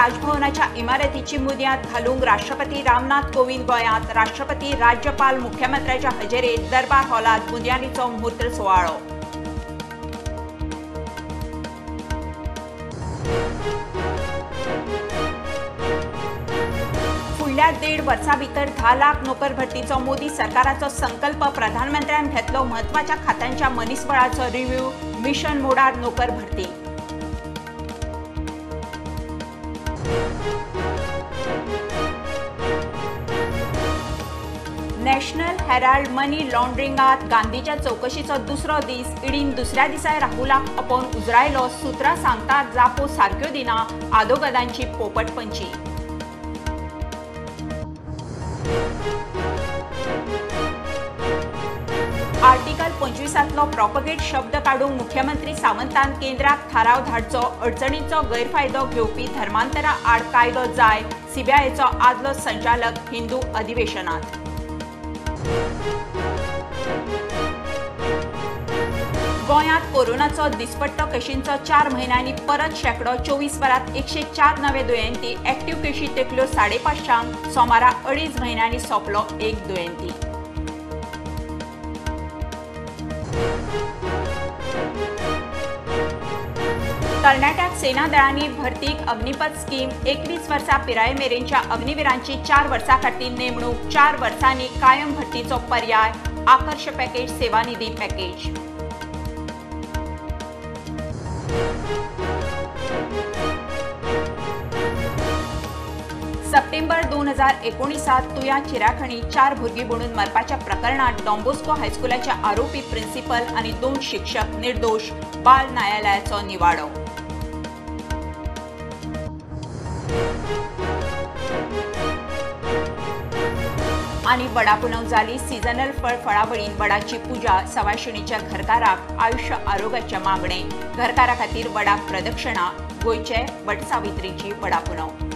राजभवनाच्या इमारतीची बुनियाद घालूंक राष्ट्रपती रामनाथ कोविंद गोंयांत राष्ट्रपती राज्यपाल मुख्यमंत्र्यांच्या हजेरेत दरबार हॉलात बुनयादीचो मुहूर्त सुवाळो। फुडल्या 1.5 वर्सां भितर 10 लाख नोकर भरतीचो मोदी सरकाराचो संकल्प। प्रधानमंत्र्यान घेतलो म्हत्वाच्या खात्यांच्या मनीसबळाचो रिव्ह्यू। मिशन मोडार नोकर भरती। नॅशनल हेराल्ड मनी लॉन्ड्रिंगात गांधीच्या चौकशीचो दुसरो दीस। ईडीन दुसऱ्या दिसाय राहुलाक आपोवन उजरायलो। सुत्रां सांगतात जापो सारक्यो दिना आदोगादांची पोपटपंची। आर्टिकल 25तलो प्रोपगेट शब्द काडूंक मुख्यमंत्री सावंतान केंद्राक थाराव धाडचो। अडचणींचो गैरफायदो घेवपी धर्मांतरा आड कायदो जाय। सीबीआयचो आदलो संचालक हिंदू अधिवेशनात। गोंयांत कोरोनाचो दिसपट्टो केशींचो 4 म्हयन्यांनी परत शेंकडो। 24 वरांत 104 नवे दुयेंती। एक्टिव्ह केशी तेकल्यो 550। सोमारा 2.5 म्हयन्यांनी सोंपलो एक दुयेंती। तरणाट्याक सेना दळांनी भरतीक अग्निपथ स्कीम। 21 वर्सां पिराये मेरेनच्या अग्निवीरांची 4 वर्सां खातीर नेमणूक। 4 वर्सांनी कायम भरतीचो पर्याय। आकर्ष पॅकेज सेवानिधी पॅकेज। सप्टेंबर 2019 तुया चिराखणी 4 भुरगीं बुडून मरपाच्या प्रकरणात डॉन बॉस्को हायस्कुलाच्या आरोपी प्रिन्सिपल आनी 2 शिक्षक निर्दोश। बाल न्यायालयाचो निवाडो। आनी वडा पुनव जाली। सीजनल फळावळीन वडाची पुजा। सवाशिणीच्या घरकाराक आयुष्य आरोग्याचे मागणे। घरकारा खातीर वडाक प्रदक्षिणा। गोयचे वटसावित्रीची वडा पुनव।